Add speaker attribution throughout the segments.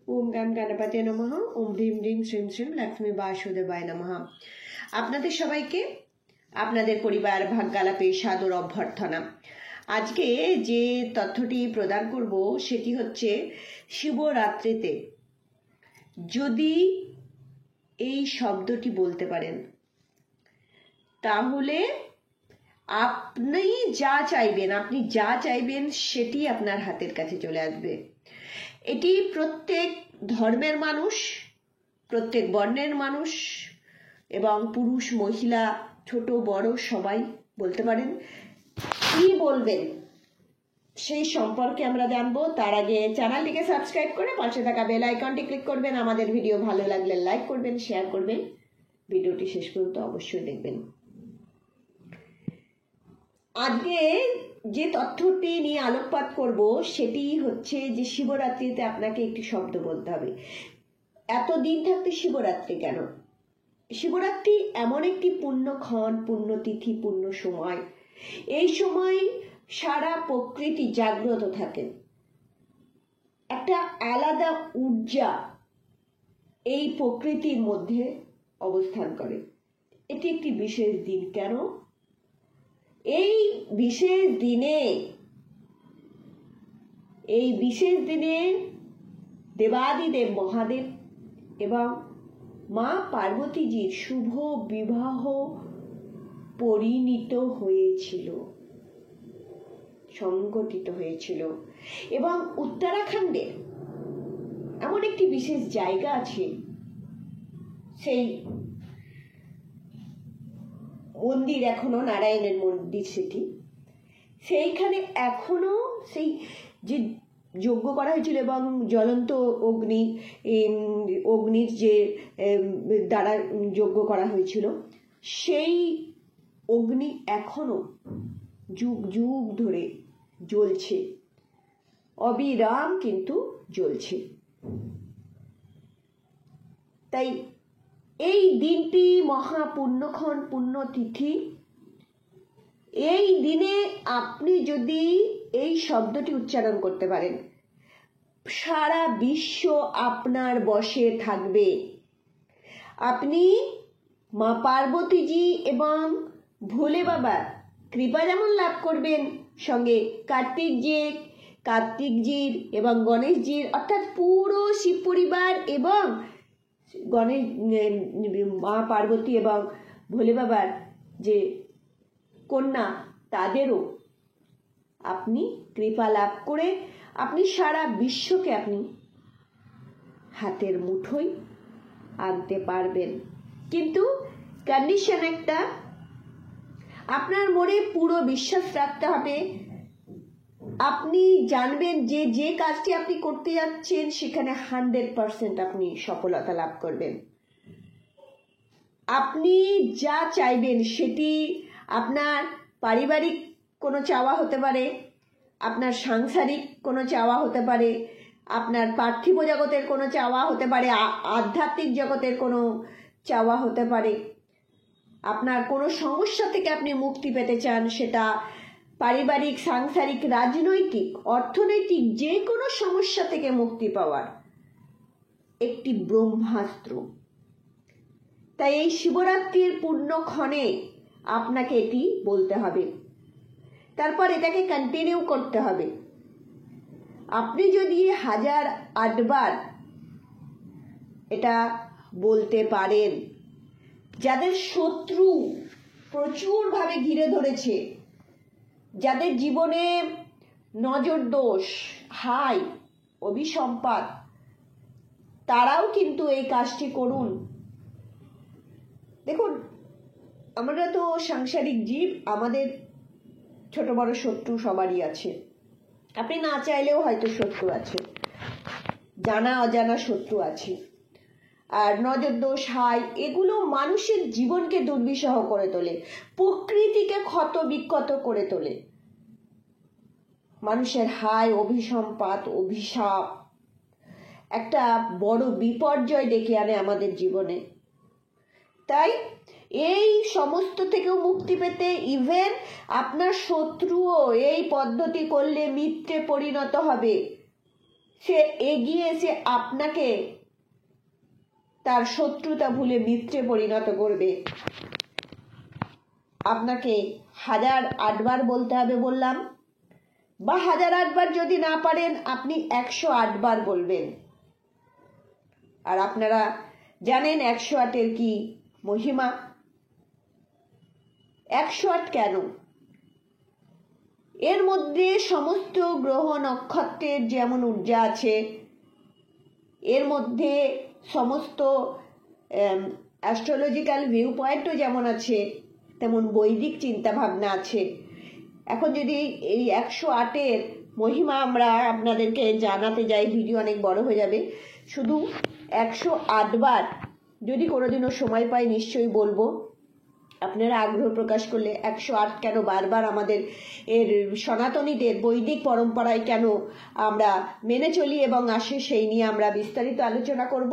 Speaker 1: ওম গাম গণপতি নমঃ। ওম ভীম হ্রিম শ্রীম শ্রীম লক্ষ্মী বাসুদেবায় নমঃ। আপনাদের সবাইকে আপনাদের পরিবার ভাগ্যালাপে সাদর অভ্যর্থনা। আজকে যে তথ্যটি প্রদান করব সেটি হচ্ছে শিবরাত্রিতে যদি এই শব্দটি বলতে পারেন তাহলে আপনি যা চাইবেন সেটি আপনার হাতের কাছে চলে আসবে। এটি প্রত্যেক ধর্মের মানুষ, প্রত্যেক বর্ণের মানুষ এবং পুরুষ মহিলা ছোট বড় সবাই বলতে পারেন। কি বলবেন সেই সম্পর্কে আমরা জানবো। তার আগে চ্যানেলটিকে সাবস্ক্রাইব করে পাশে থাকা বেল আইকনটি ক্লিক করবেন। আমাদের ভিডিও ভালো লাগলে লাইক করবেন, শেয়ার করবেন, ভিডিওটি শেষ পর্যন্ত অবশ্যই দেখবেন। আজকে যে তথ্যটি নিয়ে আলোকপাত করব সেটি হচ্ছে যে শিবরাত্রিতে আপনাকে একটি শব্দ বলতে হবে। এতদিন থাকতে শিবরাত্রি কেন? শিবরাত্রি এমন একটি পুণ্যক্ষণ, পুণ্যতিথি, পুণ্য সময়। এই সময় সারা প্রকৃতি জাগ্রত থাকে, একটা আলাদা ঊর্জা এই প্রকৃতির মধ্যে অবস্থান করে। এটি একটি বিশেষ দিন। কেন? এই বিশেষ দিনে দেবাদিদেব মহাদেব এবং মা পার্বতীজির শুভ বিবাহ পরিণীত হয়েছিল, সংগঠিত হয়েছিল। এবং উত্তরাখণ্ডে এমন একটি বিশেষ জায়গা আছে, সেই মন্দির এখনো নারায়ণের মন্দির, সেইখানে এখনো সেই যে যজ্ঞ করা হয়েছিল এবং জ্বলন্ত অগ্নির যে দ্বারা যজ্ঞ করা হয়েছিল, সেই অগ্নি এখনো যুগ যুগ ধরে জ্বলছে, অবিরাম কিন্তু জ্বলছে। তাই এই দিনটি মহাপুণ্যক্ষণ, পুণ্যতিথি। এই দিনে আপনি যদি এই শব্দটি উচ্চারণ করতে পারেন, সারা বিশ্ব আপনার বশে থাকবে। আপনি মা পার্বতীজি এবং ভোলে বাবার কৃপা যেমন লাভ করবেন, সঙ্গে কার্তিকজির এবং গণেশজির, অর্থাৎ পুরো শিব পরিবার এবং গণেশ, মা পার্বতী এবং ভোলে বাবার যে কন্যা, তাদেরও আপনি কৃপা লাভ করে আপনি সারা বিশ্বকে আপনি হাতের মুঠোয় আনতে পারবেন। কিন্তু কন্ডিশন একটা, আপনার মনে পুরো বিশ্বাস রাখতে হবে। আপনি জানবেন যে যে কাজটি আপনি করতে যাচ্ছেন সেখানে 100% আপনি সফলতা লাভ করবেন। আপনি যা চাইবেন সেটি আপনার পারিবারিক কোনো চাওয়া হতে পারে, আপনার সাংসারিক কোনো চাওয়া হতে পারে, আপনার পার্থিব জগতের কোনো চাওয়া হতে পারে, আধ্যাত্মিক জগতের কোনো চাওয়া হতে পারে। আপনার কোনো সমস্যা থেকে আপনি মুক্তি পেতে চান, সেটা পারিবারিক, সাংসারিক, রাজনৈতিক, অর্থনৈতিক, যে কোনো সমস্যা থেকে মুক্তি পাওয়ার একটি ব্রহ্মাস্ত্র। তাই এই শিবরাত্রির পুণ্যক্ষণে আপনাকে এটি বলতে হবে, তারপর এটাকে কন্টিনিউ করতে হবে। আপনি যদি 1008 বার এটা বলতে পারেন, যাদের শত্রু প্রচুরভাবে ঘিরে ধরেছে, যাদের জীবনে নজর দোষ, হাই, অভিসম্পাত, তারাও কিন্তু এই কাজটি করুন। দেখুন, আমরা তো সাংসারিক জীব, আমাদের ছোট বড় শত্রু সবারই আছে। আপনি না চাইলেও হয়তো শত্রু আছে, জানা অজানা শত্রু আছে। আর নজর দোষ, হাই, এগুলো মানুষের জীবনকে দুর্বিষহ করে তোলে, প্রকৃতিকে ক্ষত বিক্ষত করে তোলে। মানুষের হাই, অভিসম্পাত, অভিশাপ একটা বড় বিপর্যয় ডেকে আনে আমাদের জীবনে। তাই এই সমস্ত থেকেও মুক্তি পেতে, ইভেন আপনার শত্রুও এই পদ্ধতি করলে মিথ্যে পরিণত হবে, সে এগিয়ে এসে আপনাকে তার শত্রুতা ভুলে মিত্রে পরিণত করবে। আপনাকে 1008 বার বলতে হবে বললাম, বা 1008 বার যদি না পারেন আপনি 108 বার বলবেন। আর আপনারা জানেন 108-এর কি মহিমা। 108 কেন? এর মধ্যে সমস্ত গ্রহ নক্ষত্রের যেমন ঊর্জা আছে, এর মধ্যে সমস্ত অ্যাস্ট্রোলজিক্যাল ভিউ পয়েন্টও যেমন আছে, তেমন বৈদিক চিন্তা ভাবনা আছে। এখন যদি এই 108-এর মহিমা আমরা আপনাদেরকে জানাতে যাই, ভিডিও অনেক বড় হয়ে যাবে। শুধু 108 বার যদি কোনোদিনও সময় পাই নিশ্চয়ই বলবো। আপনারা আগ্রহ প্রকাশ করলে 108 কেন বারবার আমাদের এর সনাতনীদের বৈদিক পরম্পরায় কেন আমরা মেনে চলি এবং আসে, সেই নিয়ে আমরা বিস্তারিত আলোচনা করব।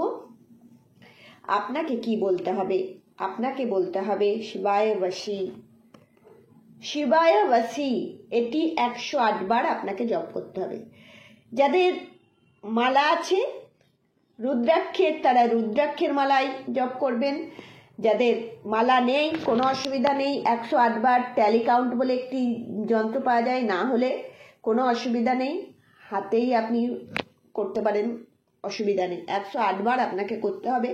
Speaker 1: আপনাকে কি বলতে হবে? আপনাকে বলতে হবে শিবায় বসি, শিবায় বসি। এটি 108 বার আপনাকে জপ করতে হবে। যাদের মালা আছে রুদ্রাক্ষের, তারা রুদ্রাক্ষের মালায় জপ করবেন। যাদের মালা নেই কোনো অসুবিধা নেই, 108 বার ট্যালি কাউন্ট বলে একটি যন্ত্র পাওয়া যায়, না হলে কোনো অসুবিধা নেই, হাতেই আপনি করতে পারেন, অসুবিধা নেই। 108 বার আপনাকে করতে হবে।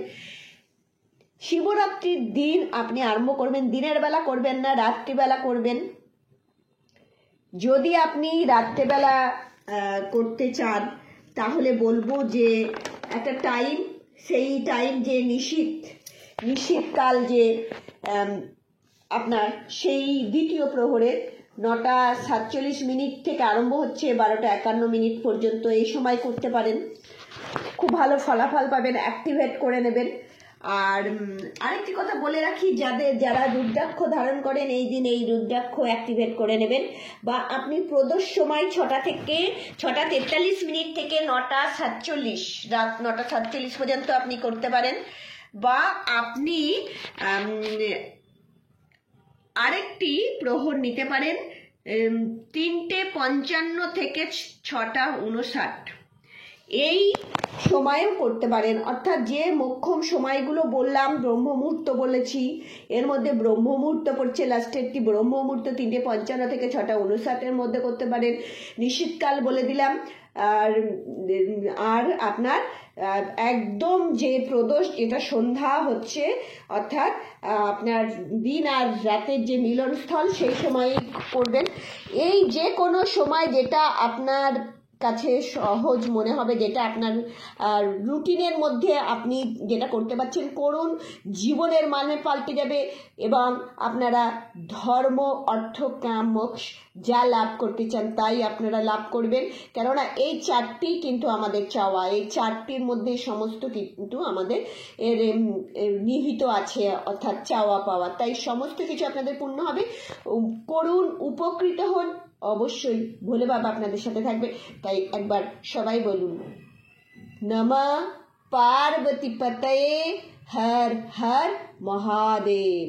Speaker 1: শিবরাত্রির দিন আপনি আরম্ভ করবেন, দিনের বেলা করবেন না, রাত্রিবেলা করবেন। যদি আপনি রাত্রেবেলা করতে চান তাহলে বলবো যে একটা টাইম, সেই টাইম যে নিশীথকাল যে আপনার সেই দ্বিতীয় প্রহরের 9:47 থেকে আরম্ভ হচ্ছে 12:51 পর্যন্ত, এই সময় করতে পারেন। খুব ভালো ফলাফল পাবেন, অ্যাক্টিভেট করে নেবেন। আর আরেকটি কথা বলে রাখি, যারা রুদ্রাক্ষ ধারণ করেন এই দিন এই রুদ্রাক্ষ অ্যাক্টিভেট করে নেবেন। বা আপনি প্রদোষ সময় 6:43 থেকে 9:47, রাত 9:47 পর্যন্ত আপনি করতে পারেন। বা আপনি আরেকটি প্রহর নিতে পারেন 3:55 থেকে 6:59, এই সময়েও করতে পারেন। অর্থাৎ যে মোক্ষম সময়গুলো বললাম, ব্রহ্ম মুহূর্ত বলেছি, এর মধ্যে ব্রহ্ম মুহূর্ত পড়ছে লাস্টেরটি, ব্রহ্ম মুহূর্ত 3:55 থেকে 6:59 মধ্যে করতে পারেন। নিশীথকাল বলে দিলাম। আর আপনার একদম যে প্রদোষ, এটা সন্ধ্যা হচ্ছে, অর্থাৎ আপনার দিন আর রাতের যে মিলনস্থল, সেই সময় করবেন। এই যে কোনো সময় যেটা আপনার কাছে সহজ মনে হবে, যেটা আপনার রুটিনের মধ্যে আপনি যেটা করতে পারছেন করুন। জীবনের মানে পাল্টে যাবে এবং আপনারা ধর্ম, অর্থ, কাম, মোক্ষ যা লাভ করতে চান তাই আপনারা লাভ করবেন। কেননা এই 4টি কিন্তু আমাদের চাওয়া, এই 4টির মধ্যে সমস্ত কিন্তু আমাদের এর নিহিত আছে, অর্থাৎ চাওয়া পাওয়া। তাই সমস্ত কিছু আপনাদের পূর্ণ হবে। করুন, উপকৃত হন। অবশ্যই ভোলে বাবা আপনাদের সাথে থাকবে। তাই একবার সবাই বলুন, নমঃ পার্বতী পতয়ে হর হর মহাদেব।